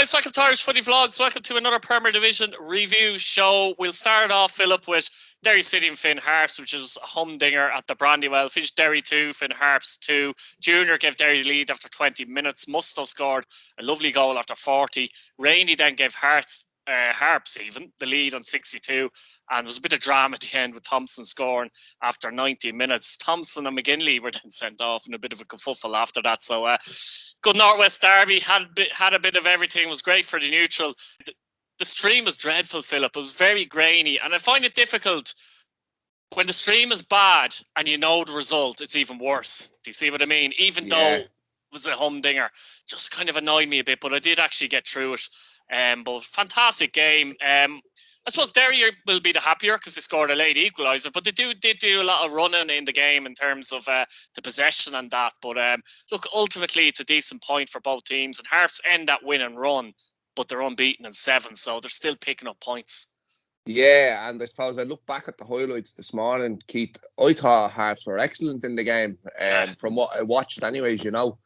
guys, welcome to Irish Footy Vlogs. Welcome to another Premier Division review show. We'll start off, Philip, with Derry City and Finn Harps, which is a humdinger at the Brandywell. Finished Derry 2, Finn Harps 2. Junior gave Derry the lead after 20 minutes. Must have scored a lovely goal after 40. Rainey then gave Harps even the lead on 62. And there was a bit of drama at the end with Thompson scoring after 90 minutes. Thompson and McGinley were then sent off in a bit of a kerfuffle after that. So good Northwest derby, had a bit of everything. It was great for the neutral. The stream was dreadful, Philip. It was very grainy. And I find it difficult when the stream is bad and you know the result, it's even worse. Do you see what I mean? Even though it was a humdinger, just kind of annoyed me a bit. But I did actually get through it. But fantastic game. I suppose Derry will be the happier because they scored a late equaliser, but they did do a lot of running in the game in terms of the possession and that. But look, ultimately it's a decent point for both teams, and Harps end that win and run, but they're unbeaten in 7, so they're still picking up points. Yeah, and I suppose I look back at the highlights this morning, Keith. I thought Harps were excellent in the game, from what I watched, anyways. You know,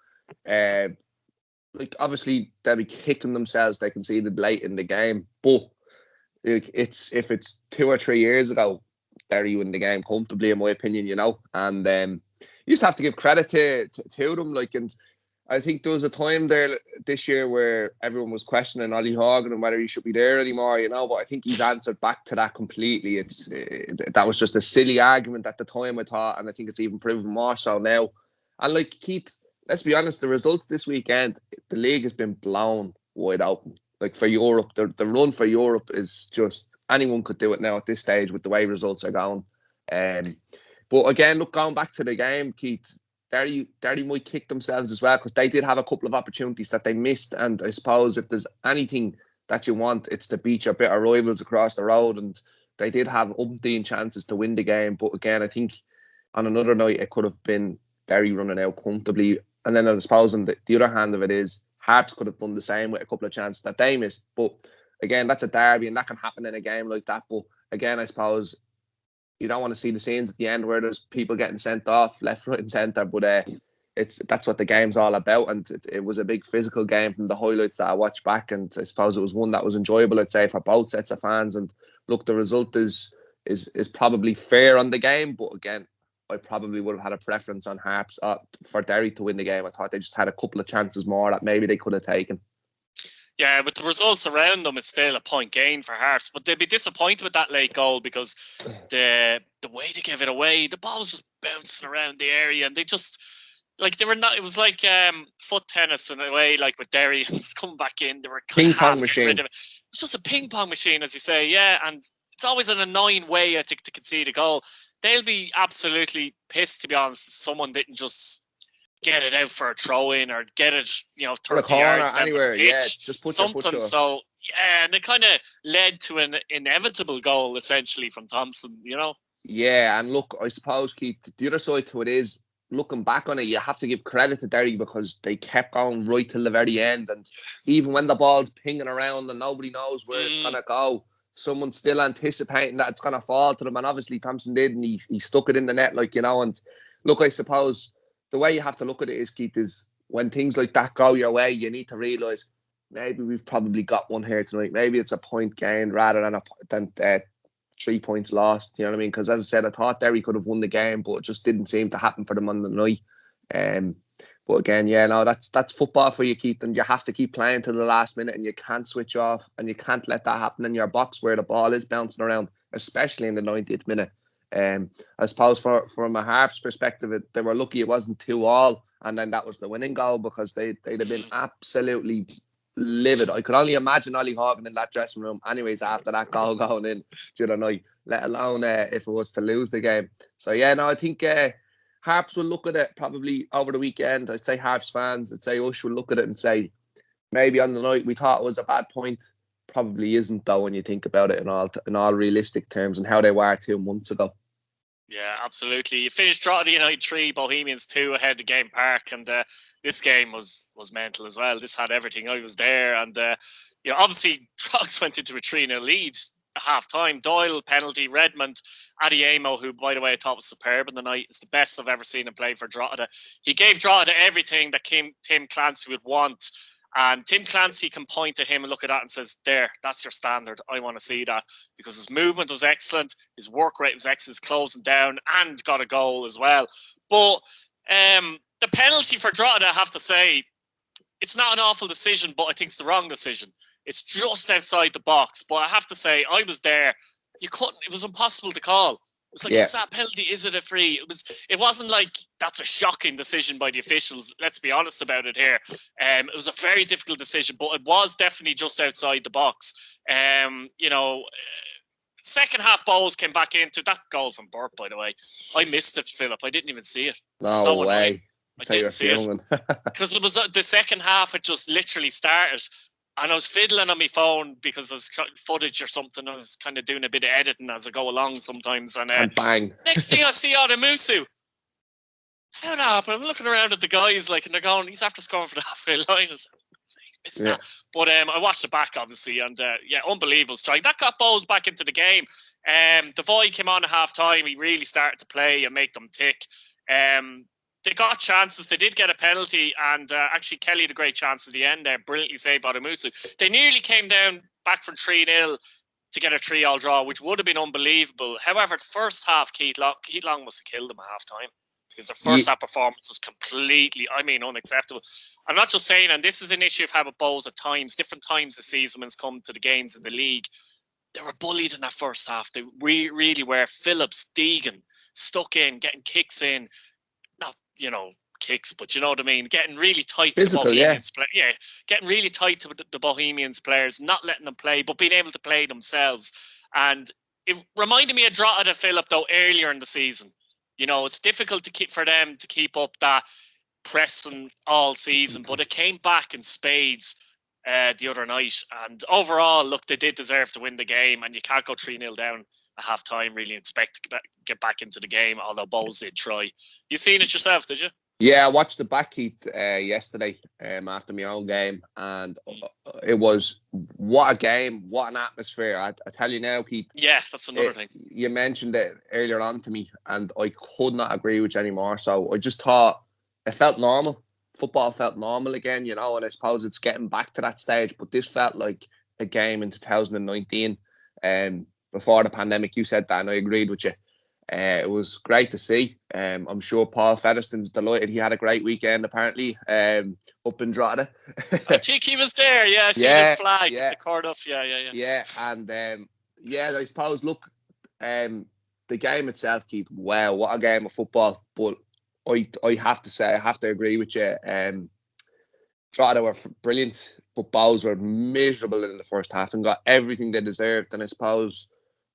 like obviously they'll be kicking themselves. They conceded late in the game, but if it's 2 or 3 years ago, Derry win the game comfortably, in my opinion, you know. And you just have to give credit to them. Like, and I think there was a time there this year where everyone was questioning Ollie Horgan and whether he should be there anymore, you know. But I think he's answered back to that completely. That was just a silly argument at the time, I thought, and I think it's even proven more so now. And like Keith, let's be honest, the results this weekend, the league has been blown wide open. Like for Europe, the run for Europe is just, anyone could do it now at this stage with the way results are going. But again, look, going back to the game, Keith, Derry might kick themselves as well, because they did have a couple of opportunities that they missed. And I suppose if there's anything that you want, it's to beat your bitter rivals across the road. And they did have umpteen chances to win the game. But again, I think on another night, it could have been Derry running out comfortably. And then I suppose on the other hand of it is, Harps could have done the same with a couple of chances that they missed. But again, that's a derby and that can happen in a game like that. But again, I suppose you don't want to see the scenes at the end where there's people getting sent off left, right and centre. But that's what the game's all about. And it was a big physical game from the highlights that I watched back. And I suppose it was one that was enjoyable, I'd say, for both sets of fans. And look, the result is probably fair on the game. But again, I probably would have had a preference on Harps for Derry to win the game. I thought they just had a couple of chances more that maybe they could have taken. Yeah, with the results around them, it's still a point gain for Harps. But they'll be disappointed with that late goal because the way they gave it away, the ball was just bouncing around the area, and they just, like, they were not. It was like foot tennis in a way, like with Derry. It was coming back in. They were kind of half getting rid of it. It's just a ping pong machine, as you say. Yeah, and it's always an annoying way, I think, to concede a goal. They'll be absolutely pissed, to be honest. Someone didn't just get it out for a throw in or get it, 30 yards down the pitch, just put something. So yeah, and it kind of led to an inevitable goal essentially from Thompson. Yeah, and look, I suppose, Keith, the other side to it is, looking back on it, you have to give credit to Derry because they kept going right till the very end, and even when the ball's pinging around and nobody knows where it's gonna go, someone's still anticipating that it's going to fall to them. And obviously Thompson did, and he stuck it in the net, and look, I suppose the way you have to look at it is, Keith, is when things like that go your way, you need to realise maybe we've probably got one here tonight. Maybe it's a point gained rather than 3 points lost. You know what I mean? Because as I said, I thought Derry could have won the game, but it just didn't seem to happen for them on the night. But again, that's football for you, Keith, and you have to keep playing to the last minute, and you can't switch off, and you can't let that happen in your box where the ball is bouncing around, especially in the 90th minute. I suppose from a Harps perspective, they were lucky it wasn't 2-2, and then that was the winning goal, because they'd have been absolutely livid. I could only imagine Ollie Horgan in that dressing room anyways after that goal going in the other night, let alone if it was to lose the game. So I think Harps will look at it probably over the weekend. I'd say Harps fans, I'd say us will look at it and say, maybe on the night we thought it was a bad point. Probably isn't, though, when you think about it in all realistic terms and how they were 2 months ago. Yeah, absolutely. You finished Drogheda United 3, Bohemians 2 ahead of Game Park, and this game was mental as well. This had everything. I was there, and obviously Drogs went into a 3-0 lead at half time. Doyle penalty, Redmond, Adiemo, who by the way I thought was superb in the night. It's the best I've ever seen him play for Drogheda. He gave Drogheda everything that Tim Clancy would want And Tim Clancy can point to him and look at that and says, there, that's your standard. I want to see that, because his movement was excellent. His work rate was excellent, his closing down, and got a goal as well. But the penalty for Drogheda, I have to say, it's not an awful decision, but I think it's the wrong decision. It's just outside the box. But I have to say, I was there. It was impossible to call. It was like, is that penalty? Is it a free? It wasn't like that's a shocking decision by the officials. Let's be honest about it here. It was a very difficult decision, but it was definitely just outside the box. Second half balls came back into that goal from Burke, by the way. I missed it, Philip. I didn't even see it. No way. Annoying. I didn't see it. Because it was the second half, it just literally started. And I was fiddling on my phone because I was footage or something. I was kind of doing a bit of editing as I go along sometimes. And bang. Next thing I see Adamusu. How that happened? I'm looking around at the guys and they're going, he's after scoring for the halfway line. But I watched it back, obviously, and unbelievable strike. That got Bowes back into the game. Devoy came on at half time. He really started to play and make them tick. They got chances. They did get a penalty, and actually Kelly had a great chance at the end there. Brilliantly saved by Adamusu. They nearly came down back from 3-0 to get a 3-3 draw, which would have been unbelievable. However, the first half, Keith Long must have killed them at half time, because the first half performance was completely, unacceptable. I'm not just saying, and this is an issue of how it Bowes at times, different times this season when it's come to the games in the league. They were bullied in that first half. They really were. Phillips, Deegan, stuck in, getting kicks in. Not, kicks, but you know what I mean? Getting really tight to the Bohemians. Getting really tight to the Bohemians players, not letting them play, but being able to play themselves. And it reminded me of Drogheda, Philip, though, earlier in the season. It's difficult for them to keep up that pressing all season, but it came back in spades the other night. And overall, look, they did deserve to win the game, and you can't go 3-0 down at half time really and expect to get back into the game, although Bowes did try. You seen it yourself, did you? Yeah, I watched the back heat yesterday after my own game, and it was, what a game, what an atmosphere. I tell you now, Keith. Yeah, that's another thing. You mentioned it earlier on to me, and I could not agree with you anymore. So I just thought it felt normal. Football felt normal again, and I suppose it's getting back to that stage, but this felt like a game in 2019 before the pandemic. You said that, and I agreed with you. It was great to see. I'm sure Paul Featherstone's delighted. He had a great weekend, apparently, up in Drogheda. I think he was there. Yeah, I seen his flag at the Cardiff. Yeah. And I suppose, look, the game itself, Keith, wow, what a game of football. But I have to say, I have to agree with you. Drogheda were brilliant, but Bowes were miserable in the first half and got everything they deserved. And I suppose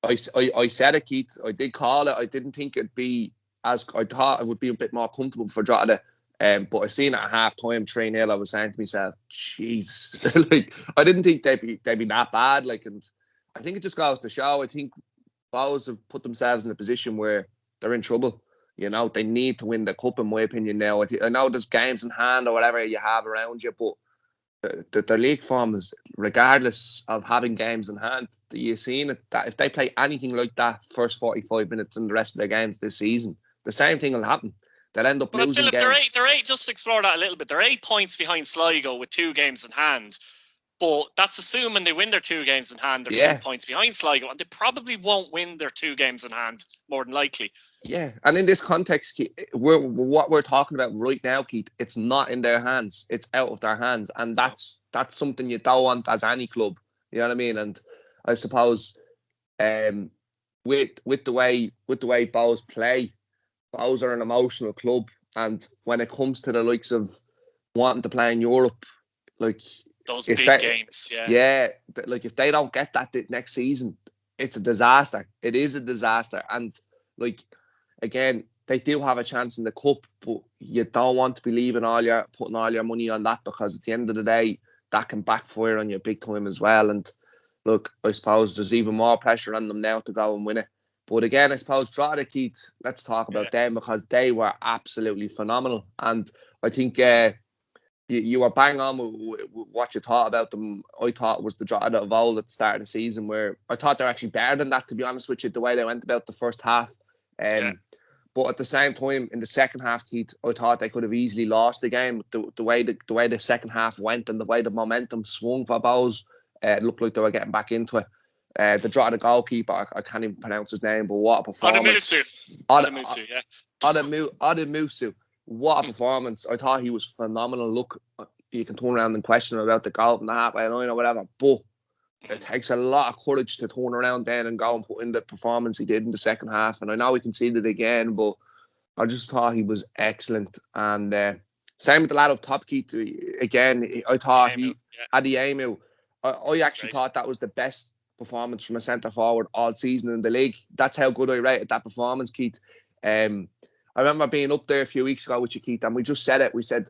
I said it, Keith. I did call it. I didn't think it'd be as I thought it would be a bit more comfortable for Drogheda. But I seen it at half time, 3-0. I was saying to myself, jeez, like I didn't think they'd be that bad. Like, and I think it just goes to show. I think Bowes have put themselves in a position where they're in trouble. They need to win the cup, in my opinion. Now I know there's games in hand or whatever you have around you, but the league form is, regardless of having games in hand, you've seen it that if they play anything like that first 45 minutes in the rest of their games this season, the same thing will happen. They'll end up losing Philip, games. They're eight. Just explore that a little bit. They're 8 points behind Sligo with 2 games in hand. But that's assuming they win their 2 games in hand. They're 2 points behind Sligo, and they probably won't win their 2 games in hand, more than likely. Yeah, and in this context, Keith, what we're talking about right now, Keith, it's not in their hands. It's out of their hands, and that's something you don't want as any club. You know what I mean? And I suppose, with the way Bowes play, Bowes are an emotional club, and when it comes to the likes of wanting to play in Europe, like those big games, like if they don't get that next season, it's a disaster. It is a disaster, and like again, they do have a chance in the cup, but you don't want to be putting all your money on that, because at the end of the day, that can backfire on you big time as well. And look, I suppose there's even more pressure on them now to go and win it. But again, I suppose Drogheda, Keith, let's talk about them, because they were absolutely phenomenal. And I think you were bang on with what you thought about them. I thought it was the Drogheda of old at the start of the season, where I thought they're actually better than that, to be honest with you, the way they went about the first half. But at the same time, in the second half, Keith, I thought they could have easily lost the game. The way the second half went and the way the momentum swung for Bows, it looked like they were getting back into it. The Drogheda goalkeeper, I can't even pronounce his name, but what a performance! Adamusu, yeah. Adamusu, what a performance! I thought he was phenomenal. Look, you can turn around and question about the goal from the halfway line or whatever, but it takes a lot of courage to turn around then and go and put in the performance he did in the second half. And I know we conceded again, but I just thought he was excellent. And same with the lad up top, Keith. Again, I thought Adamu. I actually thought that was the best performance from a centre forward all season in the league. That's how good I rated that performance, Keith. I remember being up there a few weeks ago with you, Keith, and we just said it. We said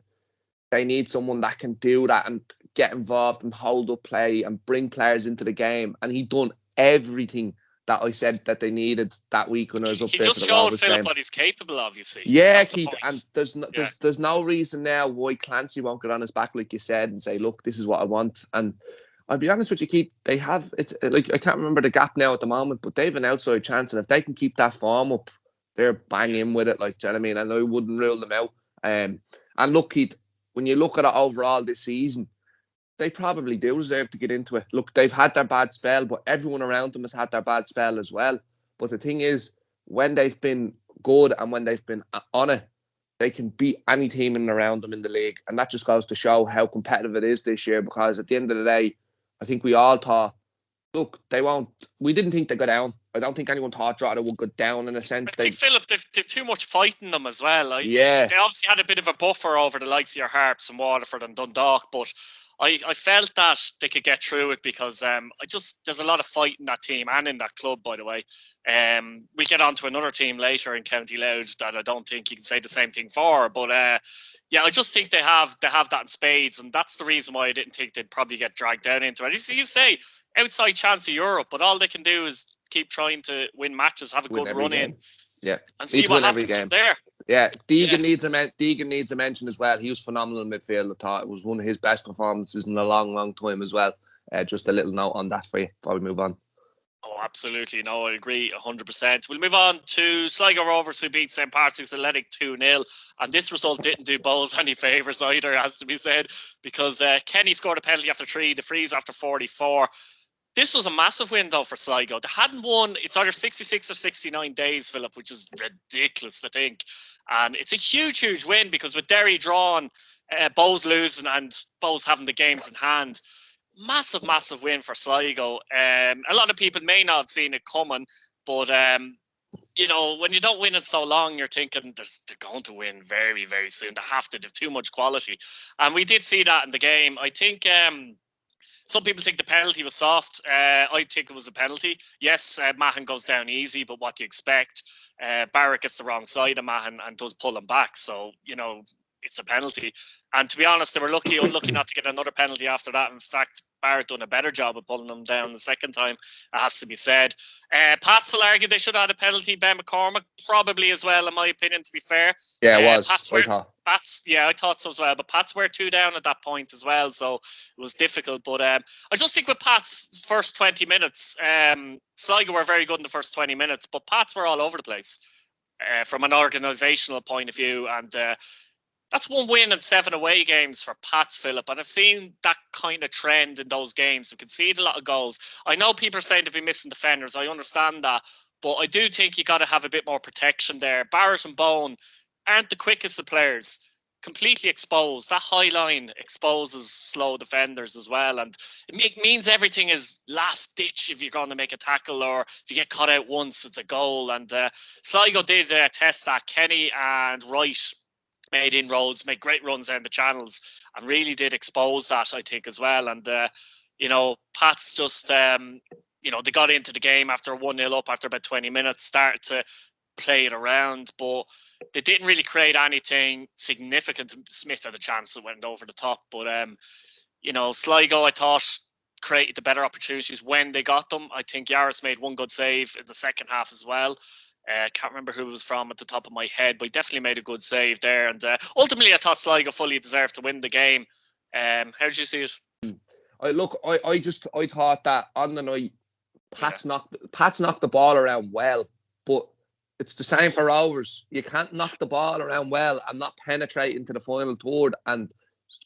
they need someone that can do that and get involved and hold up play and bring players into the game. And he done everything that I said that they needed that week when I was up there. He just showed Philip what he's capable of, you see. Yeah, Keith, and there's no reason now why Clancy won't get on his back, like you said, and say, look, this is what I want. And I'll be honest with you, Keith, they have, it's like, I can't remember the gap now at the moment, but they have an outside chance. And if they can keep that form up, they're banging with it, like, do you know what I mean? And I wouldn't rule them out. And look, Keith, when you look at it overall this season, they probably do deserve to get into it. Look, they've had their bad spell, but everyone around them has had their bad spell as well. But the thing is, when they've been good and when they've been on it, they can beat any team in and around them in the league. And that just goes to show how competitive it is this year, because at the end of the day, I think we all thought, look, they won't. We didn't think they'd go down. I don't think anyone thought Drogheda would go down in a sense. I think, Philip, they've too much fight in them as well. Yeah. They obviously had a bit of a buffer over the likes of your Harps and Waterford and Dundalk, but I felt that they could get through it because there's a lot of fight in that team and in that club, by the way. We get on to another team later in County Loud that I don't think you can say the same thing for, but yeah, I just think they have that in spades, and that's the reason why I didn't think they'd probably get dragged down into it. You say outside chance of Europe, but all they can do is keep trying to win matches, have a good run in, and see what happens from there. Yeah, Deegan needs a mention as well. He was phenomenal in midfield. I thought it was one of his best performances in a long time as well. Just a little note on that for you before we move on. Oh, absolutely. No, I agree 100%. We'll move on to Sligo Rovers, who beat St.Patrick's Athletic 2-0. And this result didn't do Bowles any favours either, has to be said, because Kenny scored a penalty after 3, the freeze after 44. This was a massive win, though, for Sligo. They hadn't won, it's either 66 or 69 days, Philip, which is ridiculous to think. And it's a huge win, because with Derry drawn, Bowes losing and Bowes having the games in hand, massive win for Sligo. A lot of people may not have seen it coming, but you know, when you don't win it so long, you're thinking they're going to win very soon. They have to. They have too much quality, and we did see that in the game. I think some people think the penalty was soft. I think it was a penalty. Yes, Mahon goes down easy, but what do you expect? Barrett gets the wrong side of Mahon and does pull him back. So, you know, it's a penalty. And to be honest, they were unlucky not to get another penalty after that. In fact, Barrett done a better job of pulling them down the second time, it has to be said. Pats will argue they should have had a penalty. Ben McCormick probably as well, in my opinion, to be fair. Yeah, it was. I thought so as well. But Pats were 2 down at that point as well, so it was difficult. But I just think with Pats' first 20 minutes, Sligo were very good in the first 20 minutes, but Pats were all over the place from an organisational point of view. And that's 1 win and 7 away games for Pats, Philip. And I've seen that kind of trend in those games. They've conceded a lot of goals. I know people are saying they've been missing defenders. I understand that. But I do think you got to have a bit more protection there. Barrett and Bone aren't the quickest of players. Completely exposed. That high line exposes slow defenders as well. And it means everything is last ditch if you're going to make a tackle, or if you get caught out once, it's a goal. And Sligo did test that. Kenny and Wright made inroads, made great runs down the channels, and really did expose that, I think, as well. And, you know, Pats just, you know, they got into the game after 1-0 up after about 20 minutes, started to play it around, but they didn't really create anything significant. Smith had a chance that went over the top, but, you know, Sligo, I thought, created the better opportunities when they got them. I think Yaris made 1 good save in the second half as well. Can't remember who it was from at the top of my head, but he definitely made a good save there. And ultimately, I thought Sligo fully deserved to win the game. How did you see it? I thought that on the night, Pats knocked the ball around well, but it's the same for Rovers. You can't knock the ball around well and not penetrate into the final third and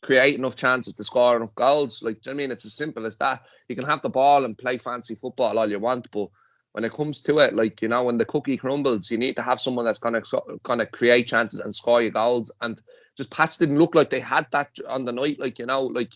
create enough chances to score enough goals. Like, do you know what I mean? It's as simple as that. You can have the ball and play fancy football all you want, but when it comes to it, like, you know, when the cookie crumbles, you need to have someone that's gonna create chances and score your goals. And just Pats didn't look like they had that on the night. Like, you know, like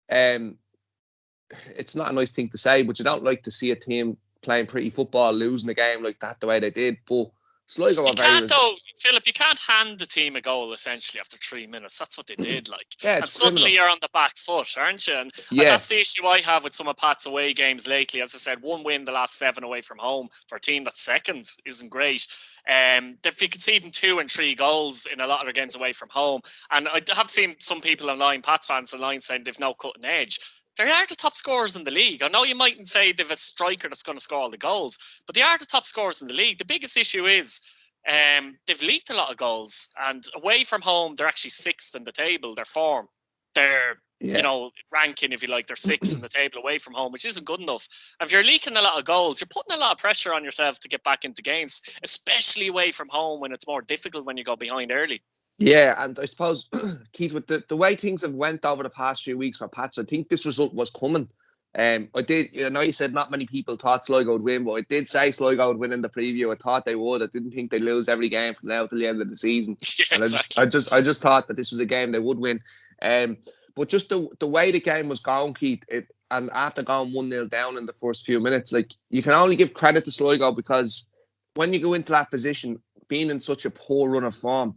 it's not a nice thing to say, but you don't like to see a team playing pretty football losing a game like that the way they did. But Sligo You are very... can't, though, Philip, you can't hand the team a goal, essentially, after 3 minutes. That's what they did, like. Yeah, and suddenly you're on the back foot, aren't you? And that's the issue I have with some of Pat's away games lately. As I said, 1 win the last 7 away from home for a team that's second isn't great. They've conceded 2 and 3 goals in a lot of their games away from home. And I have seen some people online, Pat's fans online, saying they've no cutting edge. They are the top scorers in the league. I know you mightn't say they've a striker that's going to score all the goals, but they are the top scorers in the league. The biggest issue is they've leaked a lot of goals, and away from home, they're actually 6th in the table. Their form, their you know, ranking, if you like, they're 6th in the table away from home, which isn't good enough. And if you're leaking a lot of goals, you're putting a lot of pressure on yourself to get back into games, especially away from home when it's more difficult when you go behind early. Yeah, and I suppose, Keith, with the way things have went over the past few weeks for Pats, I think this result was coming. I did, you know, you said not many people thought Sligo would win, but I did say Sligo would win in the preview. I thought they would. I didn't think they'd lose every game from now till the end of the season. Yeah, and exactly. I just thought that this was a game they would win. But just the way the game was going, Keith, and after going 1-0 down in the first few minutes, like, you can only give credit to Sligo, because when you go into that position, being in such a poor run of form,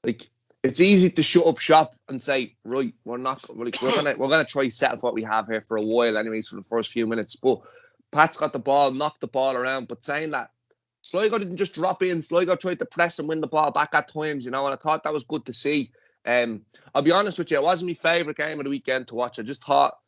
like, it's easy to shut up shop and say, right, we're gonna try settle for what we have here for a while, anyways, for the first few minutes. But Pat's got the ball, knocked the ball around. But saying that, Sligo didn't just drop in. Sligo tried to press and win the ball back at times, you know, and I thought that was good to see. I'll be honest with you, it wasn't my favourite game of the weekend to watch. I just thought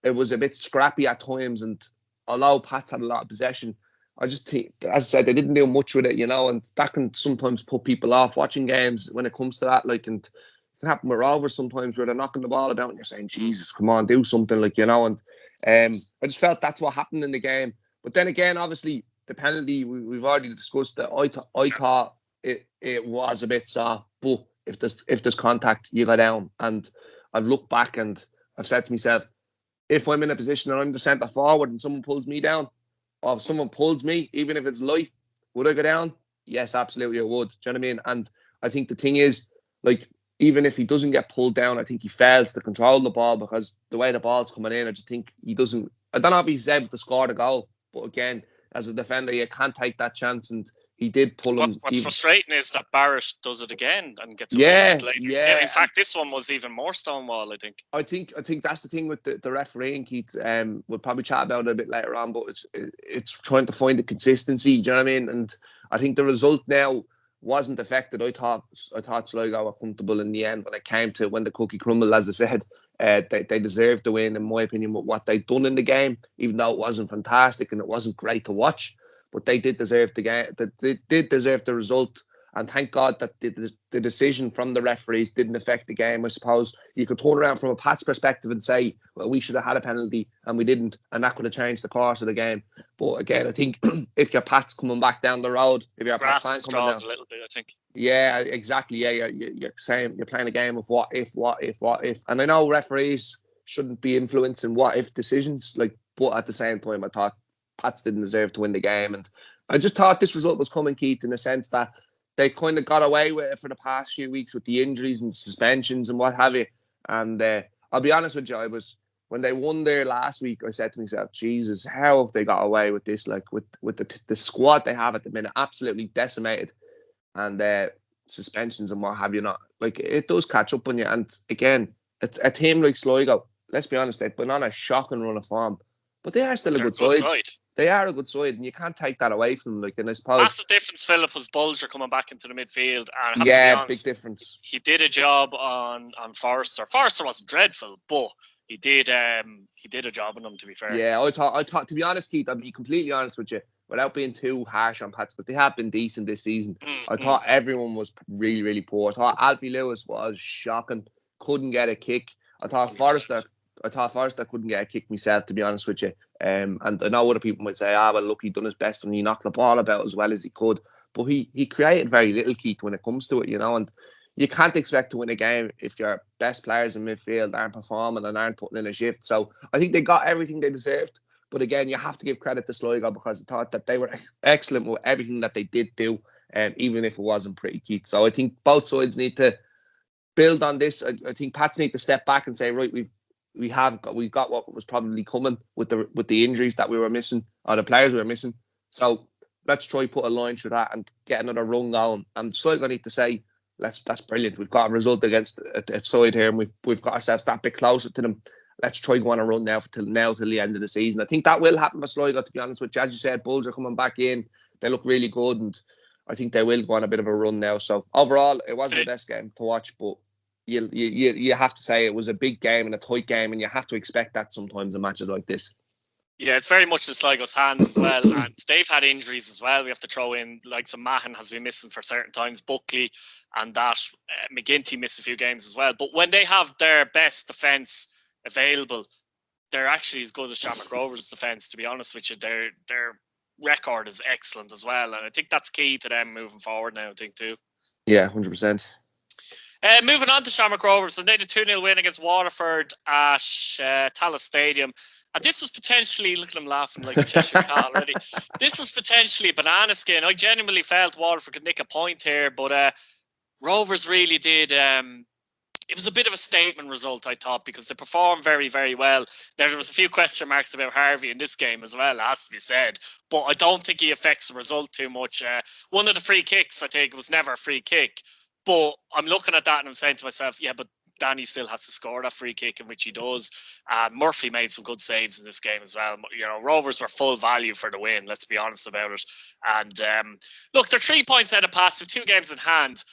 it was a bit scrappy at times, and although Pat's had a lot of possession, I just think, as I said, they didn't do much with it, you know, and that can sometimes put people off watching games when it comes to that. Like, and it can happen with Rovers sometimes where they're knocking the ball about and you're saying, Jesus, come on, do something, like, you know. And I just felt that's what happened in the game. But then again, obviously, the penalty, we've already discussed that. I thought it was a bit soft, but if there's contact, you go down. And I've looked back and I've said to myself, if I'm in a position and I'm the centre forward and someone pulls me down, or if someone pulls me, even if it's light, would I go down? Yes, absolutely I would. Do you know what I mean? And I think the thing is, like, even if he doesn't get pulled down, I think he fails to control the ball, because the way the ball's coming in, I just think he doesn't... I don't know if he's able to score the goal, but again, as a defender, you can't take that chance, and he did pull him. What's frustrating is that Barrett does it again and gets away with it later. Yeah. In fact, this one was even more stonewall, I think. I think that's the thing with the refereeing, Keith. We'll probably chat about it a bit later on, but it's trying to find the consistency. Do you know what I mean? And I think the result now wasn't affected. I thought Sligo were comfortable in the end when it came to when the cookie crumbled. As I said, they deserved to win, in my opinion, with what they'd done in the game, even though it wasn't fantastic and it wasn't great to watch. But they did deserve the game. They did deserve the result. And thank God that the decision from the referees didn't affect the game. I suppose you could turn around from a Pat's perspective and say, well, we should have had a penalty and we didn't, and that could have changed the course of the game. But again, I think if your Pat's coming back down the road, if your Pat's fan coming down, a little bit, I think. Yeah, exactly. Yeah, you're saying you're playing a game of what if. And I know referees shouldn't be influencing what if decisions, like, but at the same time, I thought Pats didn't deserve to win the game, and I just thought this result was coming, Keith, in the sense that they kind of got away with it for the past few weeks with the injuries and suspensions and what have you. And I'll be honest with you, when they won there last week, I said to myself, Jesus, how have they got away with this? Like, with the squad they have at the minute, absolutely decimated, and suspensions and what have you not. Like, it does catch up on you. And again, a team like Sligo, let's be honest, they've been on a shocking run of form, but they are still a good side. They are a good side, and you can't take that away from them. Like, and I suppose massive difference, Philip, was Bulger coming back into the midfield. And yeah, to be honest, big difference. He did a job on Forrester. Forrester wasn't dreadful, but he did a job on them, to be fair. Yeah, I thought, to be honest, Keith, I'll be completely honest with you, without being too harsh on Pats, because they have been decent this season. I thought everyone was really, really poor. I thought Alfie Lewis was shocking, couldn't get a kick. I thought Forrester couldn't get a kick myself, to be honest with you. And I know other people might say, well, look, he done his best and he knocked the ball about as well as he could. but he created very little, Keith, when it comes to it, you know, and you can't expect to win a game if your best players in midfield aren't performing and aren't putting in a shift. So I think they got everything they deserved. But again, you have to give credit to Sligo because I thought that they were excellent with everything that they did do, even if it wasn't pretty, Keith. So I think both sides need to build on this. I think Pats need to step back and say, right, we've got what was probably coming with the injuries that we were missing, or the players we were missing. So let's try put a line through that and get another run going. And Sligo need to say, that's brilliant. We've got a result against a side here, and we've got ourselves that bit closer to them. Let's try go on a run till the end of the season. I think that will happen for Sligo, to be honest with you. As you said, Bulls are coming back in. They look really good, and I think they will go on a bit of a run now. So overall, it wasn't the best game to watch, but you have to say it was a big game and a tight game, and you have to expect that sometimes in matches like this. Yeah, it's very much in Sligo's hands as well, and they've had injuries as well. We have to throw in, like, some Mahan has been missing for certain times, Buckley, and that McGinty missed a few games as well. But when they have their best defence available, they're actually as good as Shamrock Rovers' defence, to be honest with you. Their record is excellent as well, and I think that's key to them moving forward now, I think, too. Yeah, 100%. Moving on to Shamrock Rovers, and they had a 2-0 win against Waterford at Tallaght Stadium. And this was potentially, look at them laughing like a Cheshire cat already. This was potentially a banana skin. I genuinely felt Waterford could nick a point here, but Rovers really did. It was a bit of a statement result, I thought, because they performed very, very well. There was a few question marks about Harvey in this game as well, it has to be said. But I don't think he affects the result too much. One of the free kicks, I think, was never a free kick. But I'm looking at that and I'm saying to myself, yeah, but Danny still has to score that free kick, in which he does. Murphy made some good saves in this game as well. You know, Rovers were full value for the win, let's be honest about it. And look, they're 3 points out of passive, 2 games in hand.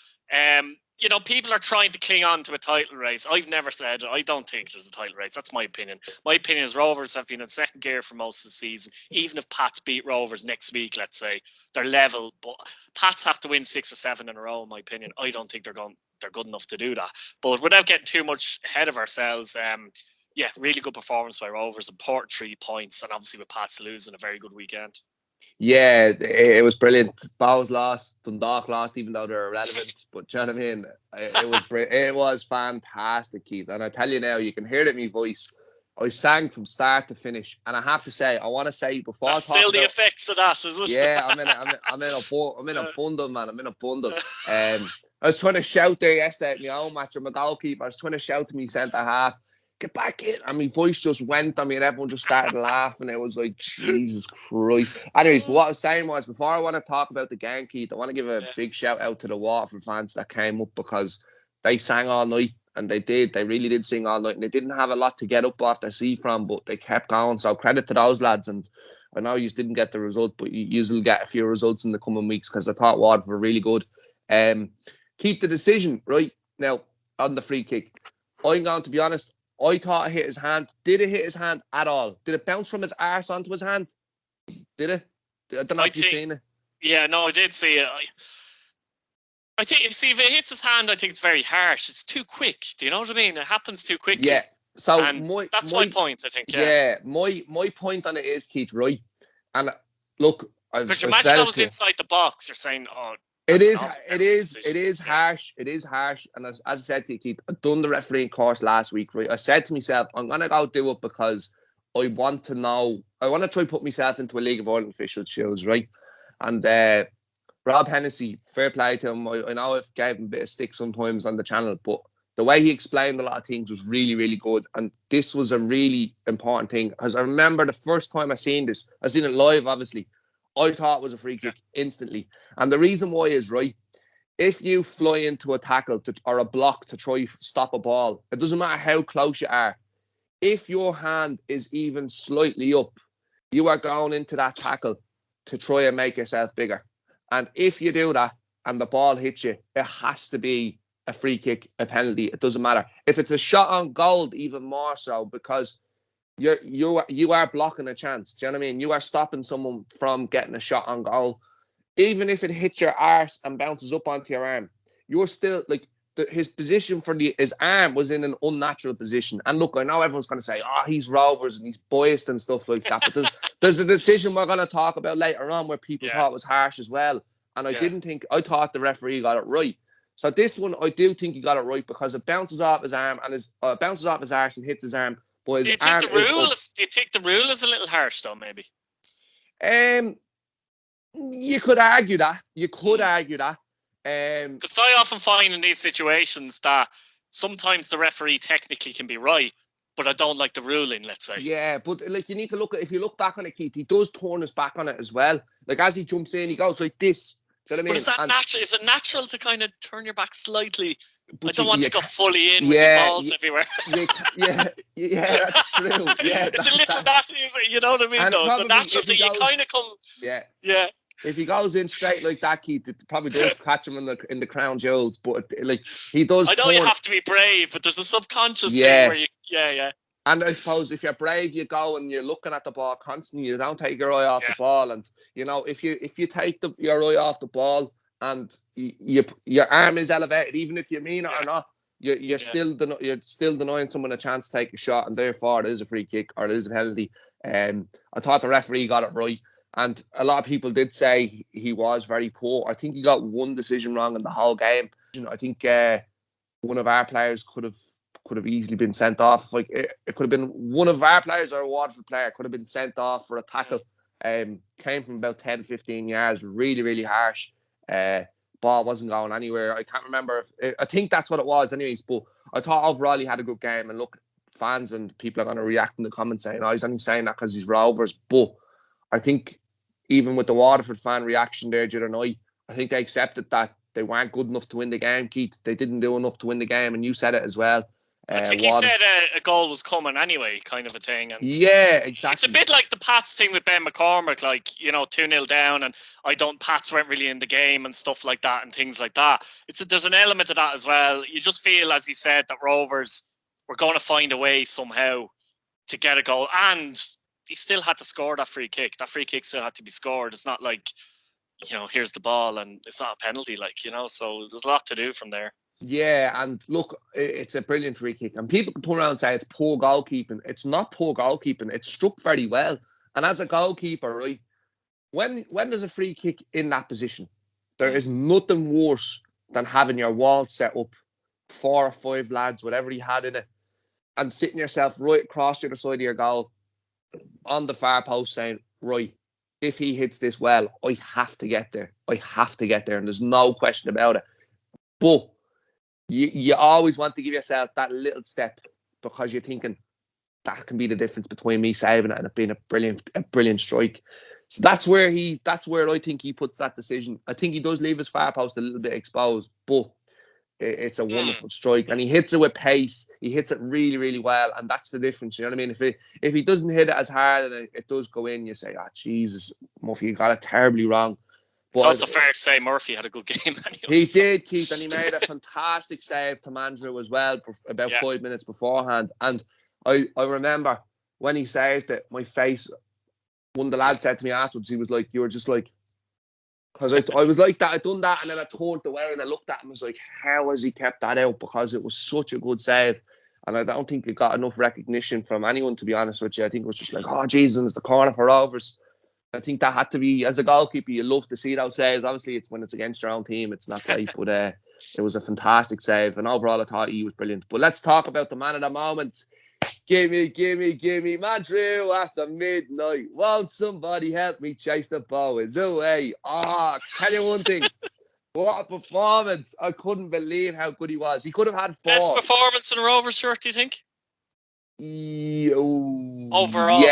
You know, people are trying to cling on to a title race. I've never said, I don't think there's a title race. That's my opinion. My opinion is Rovers have been in second gear for most of the season. Even if Pats beat Rovers next week, let's say, they're level. But Pats have to win 6 or 7 in a row, in my opinion. I don't think they're good enough to do that. But without getting too much ahead of ourselves, yeah, really good performance by Rovers. Important 3 points. And obviously with Pats losing, a very good weekend. Yeah, it was brilliant. Bows lost, Dundalk lost, even though they're irrelevant. But do you know what I mean? It was fantastic, Keith. And I tell you now, you can hear it in my voice. I sang from start to finish, and I have to say, I want to say before. That's still the effects of that, is it? Yeah, I'm in a bundle, man. I'm in a bundle. I was trying to shout there yesterday at my own match, or my goalkeeper. I was trying to shout to me centre half, get back in, and my voice just went on me, and everyone just started laughing. It was like, Jesus Christ. Anyways, but what I was saying was, before I want to talk about the game, Keith, I want to give a big shout out to the Waterford fans that came up, because they sang all night. And they really did sing all night, and they didn't have a lot to get up off their seat from, but they kept going. So credit to those lads. And I know you didn't get the result, but you usually get a few results in the coming weeks, because I thought Waterford were really good. Keep the decision right now on the free kick. I'm going to be honest. I thought it hit his hand. Did it hit his hand at all? Did it bounce from his arse onto his hand? Did it? I don't know if you've seen it. Yeah, no, I did see it. I think if it hits his hand, I think it's very harsh. It's too quick. Do you know what I mean? It happens too quickly. Yeah. So that's my point, I think. Yeah. My point on it is, Keith, right? And look, because imagine that was inside the box. You're saying, oh, it is harsh. It is harsh. And as I said to you, Keith, I've done the refereeing course last week, right? I said to myself, I'm gonna go do it because I want to know. I want to try put myself into a League of Ireland officials' shoes, right? And Rob Hennessy, fair play to him. I know I've gave him a bit of stick sometimes on the channel, but the way he explained a lot of things was really, really good. And this was a really important thing, because I remember the first time I seen this, I seen it live, obviously. I thought it was a free kick instantly. And the reason why is, right, if you fly into a tackle or a block to try stop a ball, it doesn't matter how close you are. If your hand is even slightly up, you are going into that tackle to try and make yourself bigger. And if you do that and the ball hits you, it has to be a free kick, a penalty. It doesn't matter. If it's a shot on goal, even more so, because you are blocking a chance. Do you know what I mean? You are stopping someone from getting a shot on goal. Even if it hits your arse and bounces up onto your arm, you're still, like, his position for his arm was in an unnatural position. And look, I know everyone's going to say, oh, he's Rovers and he's biased and stuff like that. But there's a decision we're going to talk about later on where people thought it was harsh as well. And I thought the referee got it right. So this one, I do think he got it right because it bounces off his arm and bounces off his arse and hits his arm. But his arm do you think the rule is a little harsh though, maybe? You could argue that. Because I often find in these situations that sometimes the referee technically can be right, but I don't like the ruling, let's say. Yeah, but like you need to look at, if you look back on it, Keith, he does turn his back on it as well. Like as he jumps in, he goes like this. Do you know what I mean? But is that natural? Is it natural to kind of turn your back slightly? I don't want to go fully in with the balls everywhere. That's true. Yeah, it's a little natural, you know what I mean? Though it's a natural thing. You kind of come. Yeah. If he goes in straight like that, Keith, it probably does catch him in the crown jewels. But like he does. I know you have to be brave, but there's a subconscious thing where you. Yeah. And I suppose if you're brave, you go and you're looking at the ball constantly. You don't take your eye off the ball. And you know, if you take your eye off the ball and your arm is elevated, even if you mean it or not, you're still denying someone a chance to take a shot, and therefore it is a free kick or it is a penalty. I thought the referee got it right, and a lot of people did say he was very poor. I think he got one decision wrong in the whole game. You know, I think one of our players could have easily been sent off. Like it could have been one of our players or a Waterford player could have been sent off for a tackle. Came from about 10-15 yards, really, really harsh. Ball wasn't going anywhere. I can't remember. I think that's what it was anyways, but I thought overall he had a good game. And look, fans and people are going to react in the comments saying, he's only saying that because he's Rovers. But I think even with the Waterford fan reaction there the other night, I think they accepted that they weren't good enough to win the game, Keith. They didn't do enough to win the game, and you said it as well. I think he said a goal was coming anyway, kind of a thing. And yeah, exactly. It's a bit like the Pats thing with Ben McCormick, like, 2-0 down, and Pats weren't really in the game and stuff like that and things like that. There's an element of that as well. You just feel, as he said, that Rovers were going to find a way somehow to get a goal, and he still had to score that free kick. That free kick still had to be scored. It's not like, here's the ball and it's not a penalty, so there's a lot to do from there. Yeah, and look, it's a brilliant free kick. And people can turn around and say it's poor goalkeeping. It's not poor goalkeeping. It's struck very well. And as a goalkeeper, right, when there's a free kick in that position, there is nothing worse than having your wall set up, 4 or 5 lads, whatever he had in it, and sitting yourself right across the other side of your goal on the far post saying, right, if he hits this well, I have to get there. I have to get there. And there's no question about it. But you always want to give yourself that little step because you're thinking that can be the difference between me saving it and it being a brilliant strike. So that's where I think he puts that decision. I think he does leave his far post a little bit exposed, but it's a wonderful strike, and he hits it with pace. He hits it really, really well, and that's the difference. You know what I mean? If he doesn't hit it as hard and it does go in, you say, Jesus, Murphy, you got it terribly wrong. It's also fair to say Murphy had a good game anyway. He did, Keith, and he made a fantastic save to Mandrew as well about 5 minutes beforehand. And I remember when he saved it, my face, one of the lads said to me afterwards, he was like, you were just like, because I was like that, I'd done that, and then I turned away and I looked at him and was like, how has he kept that out? Because it was such a good save. And I don't think it got enough recognition from anyone, to be honest with you. I think it was just like, Jesus, it's the corner for Rovers. I think that had to be, as a goalkeeper, you love to see those saves. Obviously, it's when it's against your own team, it's not great, but it was a fantastic save. And overall, I thought he was brilliant. But let's talk about the man of the moment. Gimme, Mandrew after midnight. Won't somebody help me chase the boys away? Tell you one thing. What a performance. I couldn't believe how good he was. He could have had 4. Best performance in a Rovers shirt, do you think? Overall,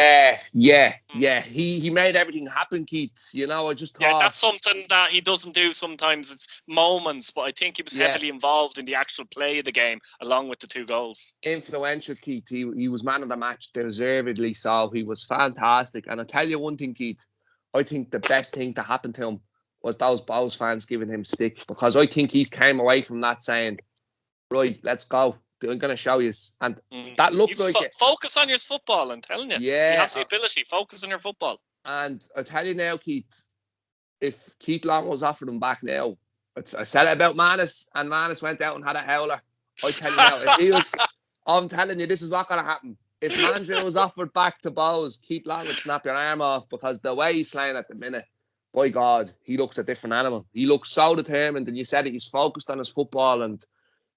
yeah. He made everything happen, Keith. I just thought that's something that he doesn't do sometimes. It's moments, but I think he was heavily involved in the actual play of the game, along with the 2 goals. Influential, Keith. He was man of the match, deservedly so. He was fantastic. And I tell you one thing, Keith. I think the best thing to happen to him was those Bows fans giving him stick, because I think he came away from that saying, right, let's go. I'm going to show you. And that looked like it. Focus on your football, I'm telling you. Yeah. He has the ability. Focus on your football. And I tell you now, Keith, if Keith Long was offered him back now, I said it about Manus, and Manus went out and had a howler. I tell you now, if he was, I'm telling you, this is not going to happen. If Mandrew was offered back to Bows, Keith Long would snap your arm off, because the way he's playing at the minute. by God, he looks a different animal. He looks so determined, and you said it, he's focused on his football, and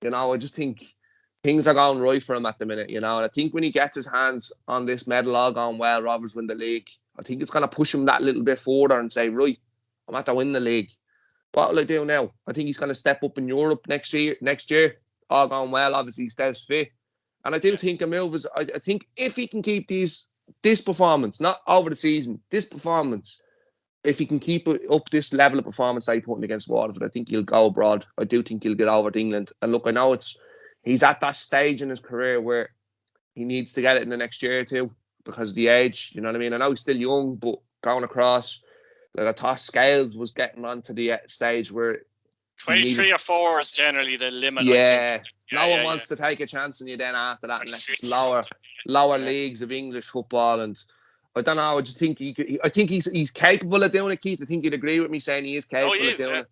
I just think things are going right for him at the minute, and I think when he gets his hands on this medal all going well, Rovers win the league, I think it's going to push him that little bit further and say, right, I'm at to win the league. What will I do now? I think he's going to step up in Europe next year, all going well. Obviously, he stays fit. And I do think a move is, I think if he can keep this performance, not over the season, this performance, if he can keep up this level of performance that he's putting against Waterford, I think he'll go abroad. I do think he'll get over to England. And look, I know he's at that stage in his career where he needs to get it in the next year or two because of the age. You know what I mean? I know he's still young, but going across, like I thought Scales was getting onto the stage where 23 or 4 is generally the limit. Yeah. I think. No one wants to take a chance on you then after that unless it's lower leagues of English football. And I don't know. I just think I think he's capable of doing it, Keith. I think you'd agree with me saying he is capable of doing it.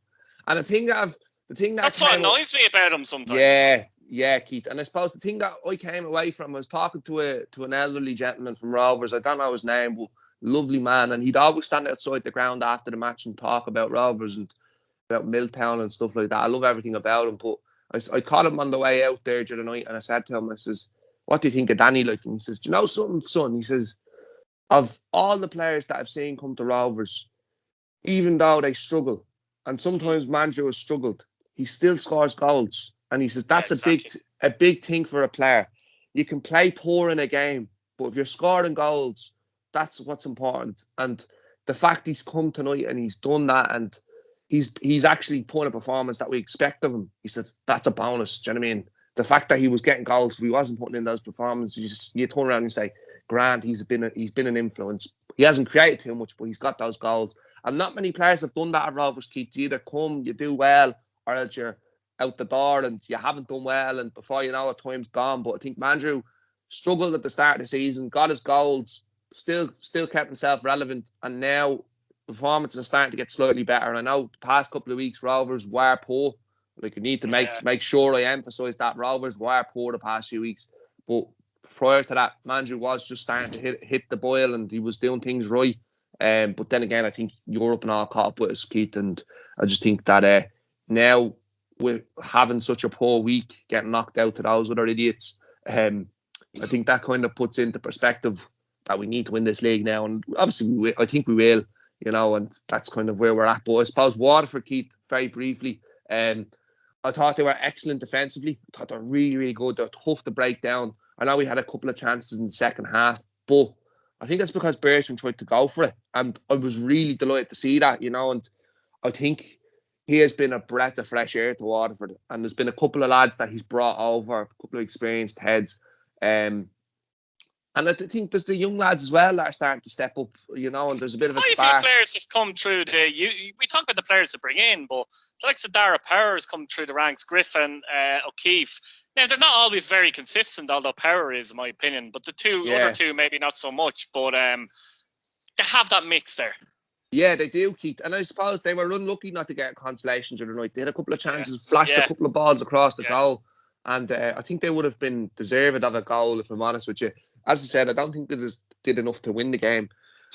And that's what annoys me about him sometimes. Yeah, Keith. And I suppose the thing that I came away from, I was talking to an elderly gentleman from Rovers. I don't know his name, but lovely man. And he'd always stand outside the ground after the match and talk about Rovers and about Milltown and stuff like that. I love everything about him. But I caught him on the way out there during the night, and I said to him, I says, what do you think of Danny? Like, and he says, do you know something, son? He says, of all the players that I've seen come to Rovers, even though they struggle, and sometimes Mandrew has struggled, he still scores goals. And he says that's a big thing for a player. You can play poor in a game, but if you're scoring goals, that's what's important. And the fact he's come tonight and he's done that, and he's actually put in a performance that we expect of him. He says that's a bonus. Do you know what I mean? The fact that he was getting goals, he wasn't putting in those performances. You turn around and say, Grant, he's been an influence. He hasn't created too much, but he's got those goals. And not many players have done that at Rovers, Keith. You either come, you do well, or else you're out the door and you haven't done well, and before you know it, time's gone. But I think Mandrew struggled at the start of the season, got his goals, still kept himself relevant, and now performances are starting to get slightly better. And I know the past couple of weeks Rovers were poor. Like, you need to make sure I emphasise that Rovers were poor the past few weeks. But prior to that, Mandrew was just starting to hit the boil, and he was doing things right. But then again, I think Europe and all caught up with us, Keith, and I just think that now with having such a poor week, getting knocked out to those other idiots, I think that kind of puts into perspective that we need to win this league now. And obviously, I think we will, and that's kind of where we're at. But I suppose Waterford, Keith, very briefly, I thought they were excellent defensively. I thought they were really, really good. They were tough to break down. I know we had a couple of chances in the second half, but I think that's because Bersham tried to go for it. And I was really delighted to see that, and I think he has been a breath of fresh air to Waterford, and there's been a couple of lads that he's brought over, a couple of experienced heads, and I think there's the young lads as well that are starting to step up, and there's a bit of a spark. Quite a few players have come through we talk about the players to bring in, but the likes of Dara Power has come through the ranks, Griffin, O'Keefe. Now, they're not always very consistent, although Power is, in my opinion, but the other two maybe not so much, but they have that mix there. Yeah, they do, Keith. And I suppose they were unlucky not to get a consolation during the night. They had a couple of chances, flashed a couple of balls across the goal. And I think they would have been deserved of a goal, if I'm honest with you. As I said, I don't think they did enough to win the game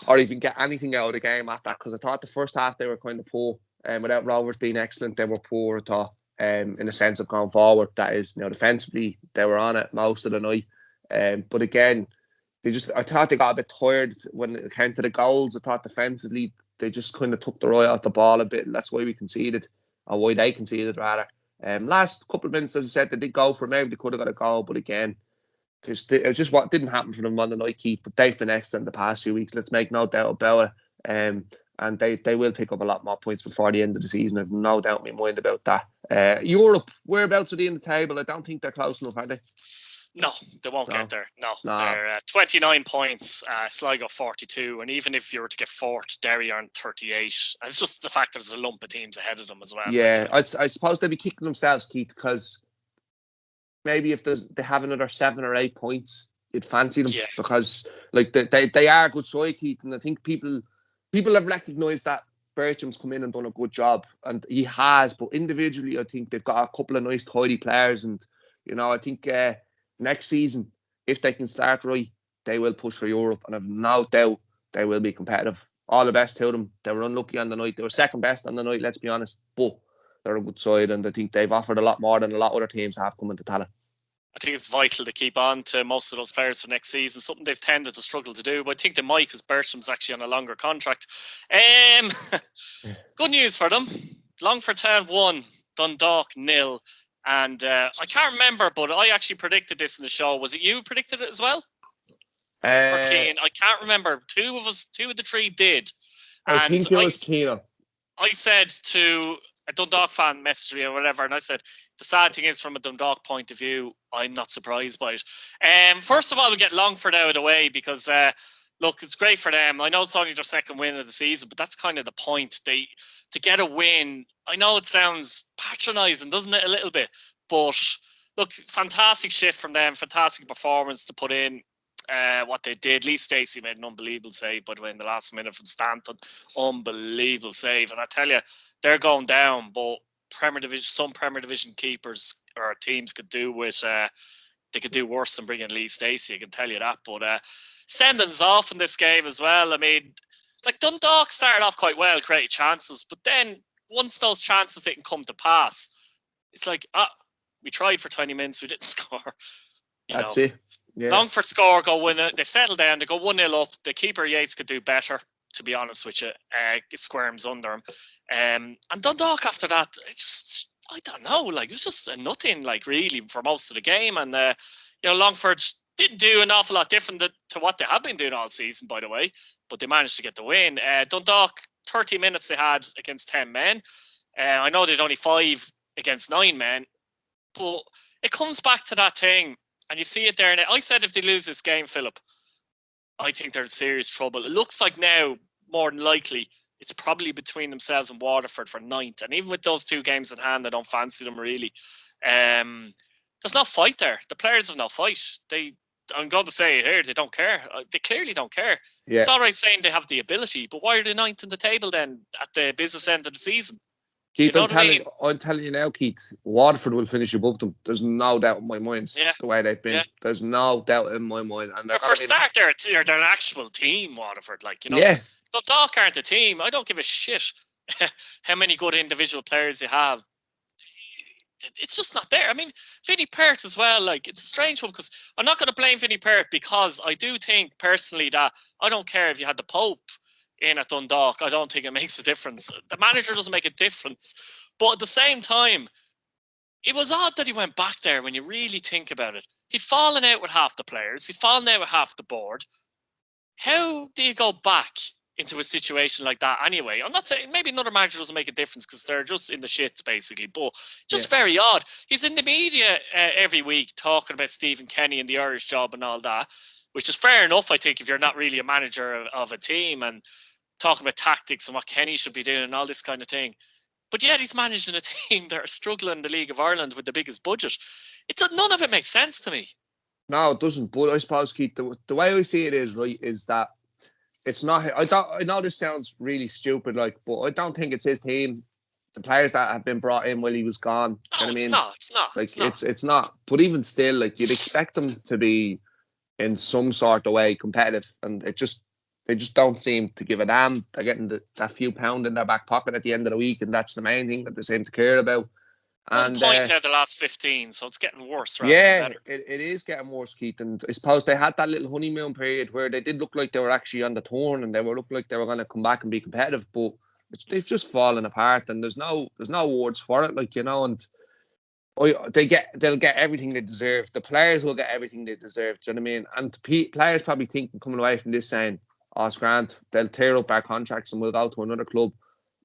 or even get anything out of the game at that, because I thought the first half they were kind of poor. Without Rovers being excellent, they were poor, I thought, in the sense of going forward. That is, defensively, they were on it most of the night. But again, I thought they got a bit tired when it came to the goals. I thought defensively, they just kind of took their eye off the ball a bit, and that's why we conceded, or why they conceded, rather. Last couple of minutes, as I said, they did go for it. Maybe they could have got a goal, but again, it just what didn't happen for them on the night, Keith. But they've been excellent the past few weeks. Let's make no doubt about it. And they will pick up a lot more points before the end of the season. I've no doubt in my mind about that. Europe, whereabouts are they in the table? I don't think they're close enough, are they? No, they won't get there. No. They're 29 points, Sligo 42, and even if you were to get fourth, Derry are on 38. It's just the fact that there's a lump of teams ahead of them as well. Yeah, I suppose they'd be kicking themselves, Keith, because maybe if they have another 7 or 8 points, you'd fancy them, because like they are a good side, Keith, and I think people have recognised that Bertram's come in and done a good job, and he has. But individually, I think they've got a couple of nice, tidy players, and I think next season, if they can start right, they will push for Europe, and I've no doubt they will be competitive. all the best to them. They were unlucky on the night. They were second best on the night, let's be honest. But they're a good side, and I think they've offered a lot more than a lot of other teams have come into Tala. I think it's vital to keep on to most of those players for next season, something they've tended to struggle to do. But I think they might, because Bertram's actually on a longer contract. Good news for them. Longford Town 1, Dundalk 0. And I can't remember, but I actually predicted this in the show. Was it you who predicted it as well? Or Keane? I can't remember. Two of the three did. I think it was Keane. I said to a Dundalk fan messaged me or whatever, and I said, the sad thing is, from a Dundalk point of view, I'm not surprised by it. First of all, we get Longford out of the way because, look, it's great for them. I know it's only their second win of the season, but that's kind of the point. To get a win, I know it sounds patronising, doesn't it, a little bit? But, look, fantastic shift from them, fantastic performance to put in. What they did. Lee Stacey made an unbelievable save, by the way, in the last minute from Stanton. Unbelievable save. And I tell you, they're going down, but some Premier Division keepers or teams could do with, they could do worse than bringing Lee Stacey, I can tell you that. But Sendon's off in this game as well. I mean, like, Dundalk started off quite well, created chances, but then once those chances didn't come to pass, it's like, we tried for 20 minutes, we didn't score. That's it. Yeah. Longford score, go win it. They settle down. They go 1-0 up. The keeper Yates could do better, to be honest with you. Squirms under him. And Dundalk after that, I don't know. Like, it was just a nothing, like, really, for most of the game. And Longford didn't do an awful lot different to what they have been doing all season, by the way. But they managed to get the win. Dundalk, 30 minutes they had against 10 men. I know they'd only 5 against 9 men, but it comes back to that thing. And you see it there. Now, I said if they lose this game, Philip, I think they're in serious trouble. It looks like now, more than likely, it's probably between themselves and Waterford for 9th. And even with those 2 games in hand, I don't fancy them really. There's no fight there. The players have no fight. I'm going to say it here, they don't care. They clearly don't care. Yeah. It's all right saying they have the ability, but why are they 9th in the table then at the business end of the season? Keith, I'm telling you now, Keith, Waterford will finish above them. There's no doubt in my mind. Yeah. The way they've been. Yeah. There's no doubt in my mind. And for a start, they're an actual team, Waterford. Like, Yeah. Dundalk aren't a team. I don't give a shit how many good individual players you have. It's just not there. I mean, Vinnie Perth as well, like, it's a strange one because I'm not going to blame Vinnie Perth because I do think personally that I don't care if you had the Pope in at Dundalk. I don't think it makes a difference. The manager doesn't make a difference. But at the same time, it was odd that he went back there when you really think about it. He'd fallen out with half the players. He'd fallen out with half the board. How do you go back into a situation like that anyway? I'm not saying maybe another manager doesn't make a difference because they're just in the shits basically, but just very odd. He's in the media every week talking about Stephen Kenny and the Irish job and all that, which is fair enough, I think, if you're not really a manager of a team and talking about tactics and what Kenny should be doing and all this kind of thing. But yet he's managing a team that are struggling in the League of Ireland with the biggest budget. None of it makes sense to me. No, it doesn't. But I suppose, Keith, the way I see it is that it's not. I know this sounds really stupid, like, but I don't think it's his team. The players that have been brought in while he was gone. No, it's not. Like, it's not. But even still, like, you'd expect them to be in some sort of way competitive, and they just don't seem to give a damn. They're getting that few pound in their back pocket at the end of the week, and that's the main thing that they seem to care about. And 1 point out of the last 15, so it's getting worse. It is getting worse, Keith. And I suppose they had that little honeymoon period where they did look like they were actually on the turn, and they were looking like they were going to come back and be competitive. But they've just fallen apart, and there's no words for it, like, and they'll get everything they deserve. The players will get everything they deserve. Do you know what I mean? And players probably think coming away from this saying, "Oh, it's grand. They'll tear up our contracts and we'll go to another club."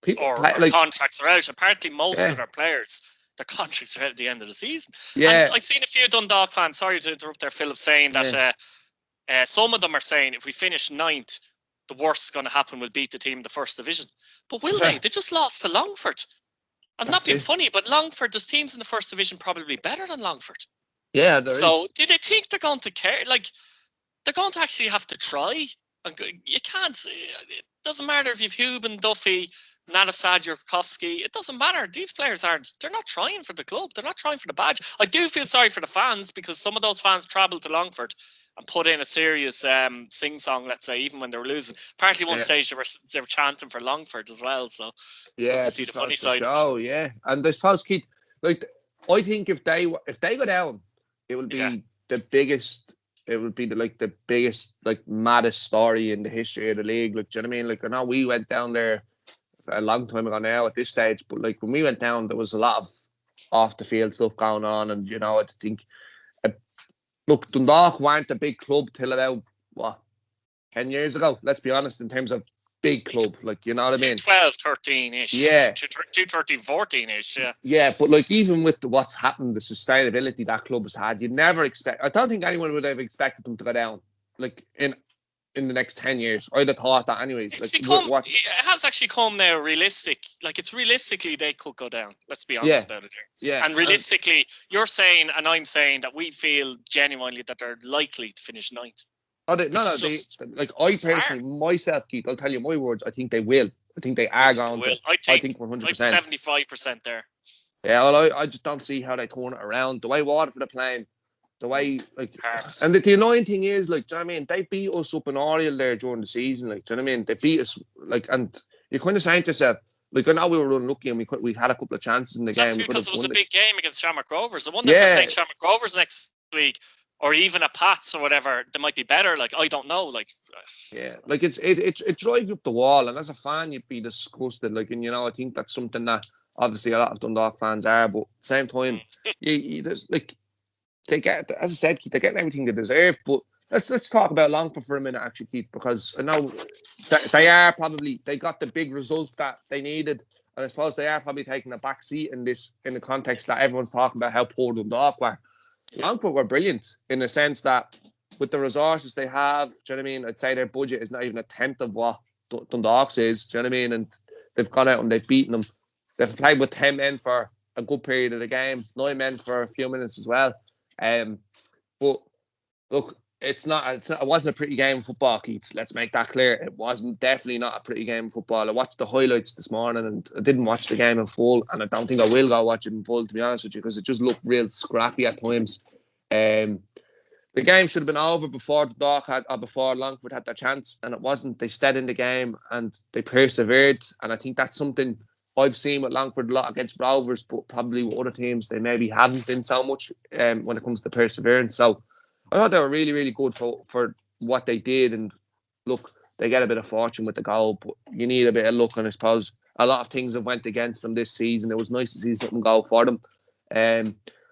Contracts are out. Apparently, most of their players, their contracts are out at the end of the season. Yeah, and I've seen a few Dundalk fans. Sorry to interrupt there, Philip, saying that some of them are saying if we finish 9th, the worst is going to happen. We'll beat the team in the first division. But will they? They just lost to Longford. I'm not being funny, but Longford, there's teams in the first division probably better than Longford. Yeah, so do they think they're going to care? Like, they're going to actually have to try. You can't. It doesn't matter if you've Huben, Duffy, Nadasad, Yurkovsky. It doesn't matter. These players they're not trying for the club. They're not trying for the badge. I do feel sorry for the fans because some of those fans travelled to Longford and put in a serious sing-song, let's say, even when they were losing. Apparently one stage they were chanting for Longford as well, so supposed to see the funny side. Yeah. And I suppose, Keith, like, I think if they go down, it will be the biggest. It would be the biggest, like, maddest story in the history of the league. Like, do you know what I mean? Like, I know we went down there a long time ago now at this stage, but like when we went down, there was a lot of off the field stuff going on, and I think, look, Dundalk weren't a big club till about 10 years ago. Let's be honest, in terms of big club, like, you know what I mean? 12, 13-ish. Yeah. 13, 14-ish, yeah. Yeah, but like, even with what's happened, the sustainability that club has had, you'd never expect. I don't think anyone would have expected them to go down, like, in the next 10 years. I'd have thought that anyways. It's like, become, it has actually come now realistic. Like, it's realistically they could go down. Let's be honest about it here. Yeah. And realistically, you're saying and I'm saying that we feel genuinely that they're likely to finish ninth. I personally, myself, Keith, I'll tell you my words, I think they will. I think they are going to. I think 100%. Like 75% there. Yeah, well, I just don't see how they turn it around. The way Waterford are playing, the way, like, Harps. And the annoying thing is, like, do you know what I mean? They beat us up in Oriel there during the season, like, do you know what I mean? They beat us, like, and you're kind of saying to yourself, like, I know we were unlucky and we had a couple of chances in the game. That's because it was a big game against Shamrock Rovers. I wonder if they're playing Shamrock Rovers next week, or even a Pats or whatever, they might be better. Like, I don't know. Like, yeah, like, it drives you up the wall, and as a fan, you'd be disgusted. Like, and I think that's something that obviously a lot of Dundalk fans are, but at the same time, you just, like, they get, as I said, Keith, they're getting everything they deserve. But let's talk about Longford for a minute, actually, Keith, because I know they got the big result that they needed, and I suppose they are probably taking a back seat in the context that everyone's talking about how poor Dundalk were. Longford were brilliant in the sense that with the resources they have, do you know what I mean? I'd say their budget is not even a tenth of what Dundalk's is, do you know what I mean? And they've gone out and they've beaten them. They've played with 10 men for a good period of the game, 9 men for a few minutes as well. But look, it wasn't a pretty game of football, Keith. Let's make that clear. It wasn't definitely not a pretty game of football. I watched the highlights this morning and I didn't watch the game in full, and I don't think I will go watch it in full, to be honest with you, because it just looked real scrappy at times. The game should have been over before before Longford had their chance, and it wasn't. They stayed in the game and they persevered, and I think that's something I've seen with Longford a lot against Rovers, but probably with other teams they maybe haven't been so much when it comes to perseverance. So I thought they were really, really good for what they did. And look, they get a bit of fortune with the goal, but you need a bit of luck. And I suppose a lot of things have went against them this season. It was nice to see something go for them.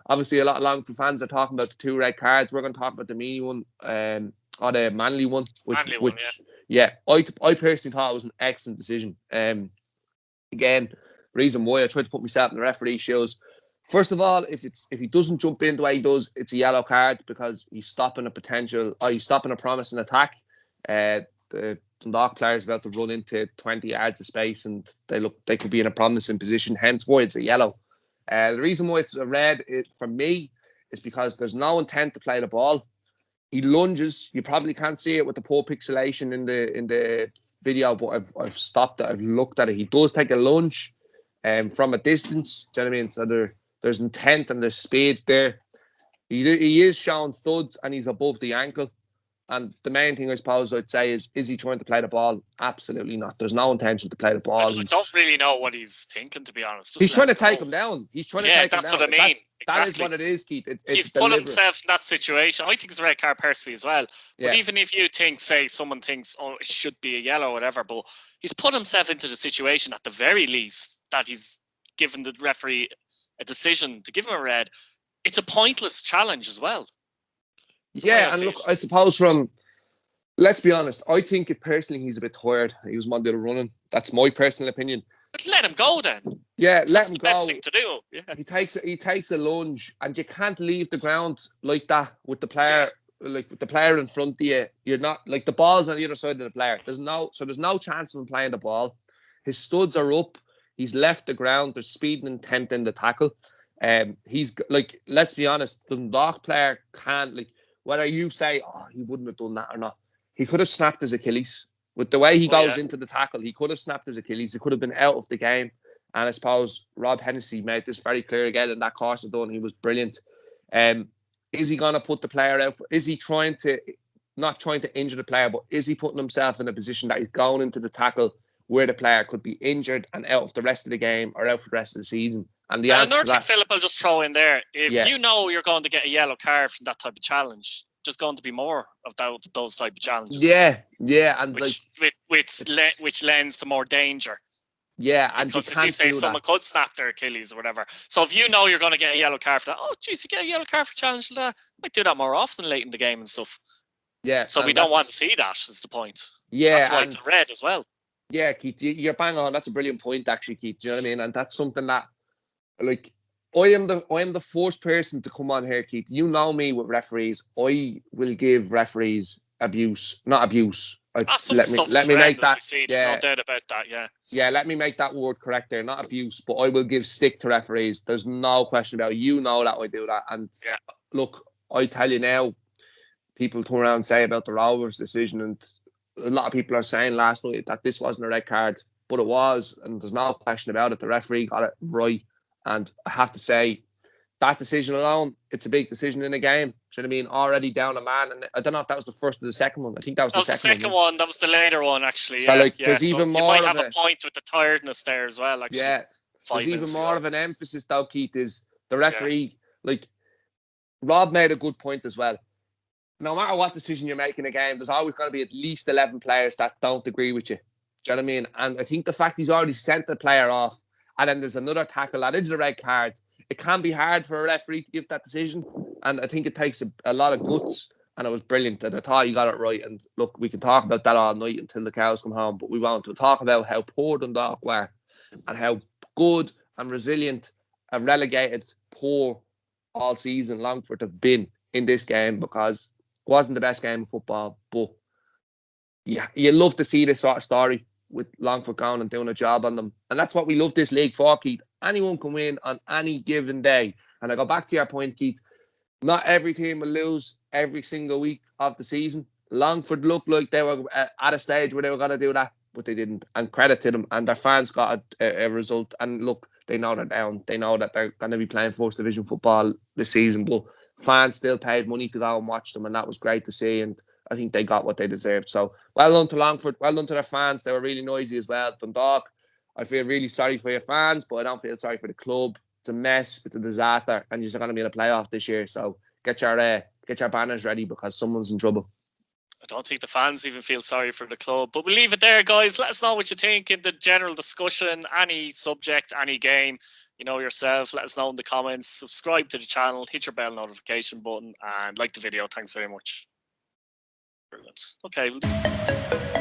Obviously, a lot of Longford fans are talking about the 2 red cards. We're going to talk about the Meany one, or the Manly one. I personally thought it was an excellent decision. Again, reason why I tried to put myself in the referee shoes. First of all, if he doesn't jump in the way he does, it's a yellow card because he's stopping a promising attack. The Dundalk player is about to run into 20 yards of space, and they could be in a promising position. Hence why it's a yellow. The reason why it's a red, for me, is because there's no intent to play the ball. He lunges. You probably can't see it with the poor pixelation in the video, but I've stopped it. I've looked at it. He does take a lunge, from a distance. Do you know what I mean? So there's intent and there's speed there. He is showing studs and he's above the ankle. And the main thing I suppose I'd say is he trying to play the ball? Absolutely not. There's no intention to play the ball. I don't really know what he's thinking, to be honest. He's trying to take him down. He's trying to take him down. That's what I mean. That is what it is, Keith. He's put himself in that situation. I think it's a red card personally as well. But even if you think, say, someone thinks, oh, it should be a yellow or whatever, but he's put himself into the situation at the very least that he's given the referee a decision to give him a red. It's a pointless challenge as well. Yeah, and look, I suppose let's be honest, I think personally he's a bit tired. He was Monday running. That's my personal opinion. But let him go then. Yeah, let him go. That's the best thing to do. Yeah. He takes a lunge, and you can't leave the ground like that with the player, like with the player in front of you. You're not, like, the ball's on the other side of the player. There's no chance of him playing the ball. His studs are up. He's left the ground. There's speed and intent in the tackle. He's like, let's be honest, the Dundalk player can't, like, whether you say, oh, he wouldn't have done that or not, he could have snapped his Achilles. With the way he goes into the tackle, he could have snapped his Achilles. He could have been out of the game. And I suppose Rob Hennessy made this very clear again in that course of done. He was brilliant. Is he going to put the player out? Is he not trying to injure the player, but is he putting himself in a position that he's going into the tackle where the player could be injured and out of the rest of the game or out for the rest of the season? And the answer another to thing, that, Philip, I'll just throw in there. If you know you're going to get a yellow card from that type of challenge, there's going to be more of those type of challenges. Yeah, and which lends to more danger. Yeah, and because you can't say do someone that. could snap their Achilles or whatever. So if you know you're going to get a yellow card for that, oh geez, you get a yellow card for challenge that. Might do that more often late in the game and stuff. Yeah. So we don't want to see that. Is the point? Yeah, that's why it's a red as well. Yeah, Keith, you're bang on. That's a brilliant point, actually, Keith. Do you know what I mean? And that's something that, like, I am the first person to come on here, Keith. You know me with referees. I will give referees not abuse. Let me make that. There's no doubt about that. Yeah. Yeah, let me make that word correct there. Not abuse, but I will give stick to referees. There's no question about it. You know that I do that. And look, I tell you now, people turn around and say about the Rovers decision, and a lot of people are saying last night that this wasn't a red card, but it was, and there's no question about it. The referee got it right, and I have to say, that decision alone, it's a big decision in a game. Do you know what I mean? Already down a man, and I don't know if that was the first or the second one. I think that was the second one. That was the later one, actually. So, there's even more. You might have a point with the tiredness there as well. Actually, yeah. There's even more of an emphasis, though, Keith, is the referee. Like, Rob made a good point as well. No matter what decision you're making in a game, there's always going to be at least 11 players that don't agree with you. Do you know what I mean? And I think the fact he's already sent the player off, and then there's another tackle that is a red card, it can be hard for a referee to give that decision. And I think it takes a lot of guts, and it was brilliant. And I thought you got it right. And look, we can talk about that all night until the cows come home, but we want to talk about how poor Dundalk were and how good and resilient and relegated poor all season Longford have been in this game, because it wasn't the best game of football, but yeah, you love to see this sort of story with Longford going and doing a job on them. And that's what we love this league for, Keith. Anyone can win on any given day. And I go back to your point, Keith. Not every team will lose every single week of the season. Longford looked like they were at a stage where they were going to do that, but they didn't. And credit to them. And their fans got a result. And look, they know they're down. They know that they're going to be playing First Division football this season. But fans still paid money to go and watch them. And that was great to see. And I think they got what they deserved. So well done to Longford. Well done to their fans. They were really noisy as well. Dundalk, I feel really sorry for your fans, but I don't feel sorry for the club. It's a mess. It's a disaster. And you're going to be in a playoff this year. So get your banners ready, because someone's in trouble. I don't think the fans even feel sorry for the club. But we'll leave it there, guys. Let us know what you think in the general discussion. Any subject, any game. You know yourself. Let us know in the comments. Subscribe to the channel. Hit your bell notification button. And like the video. Thanks very much. Brilliant. Okay.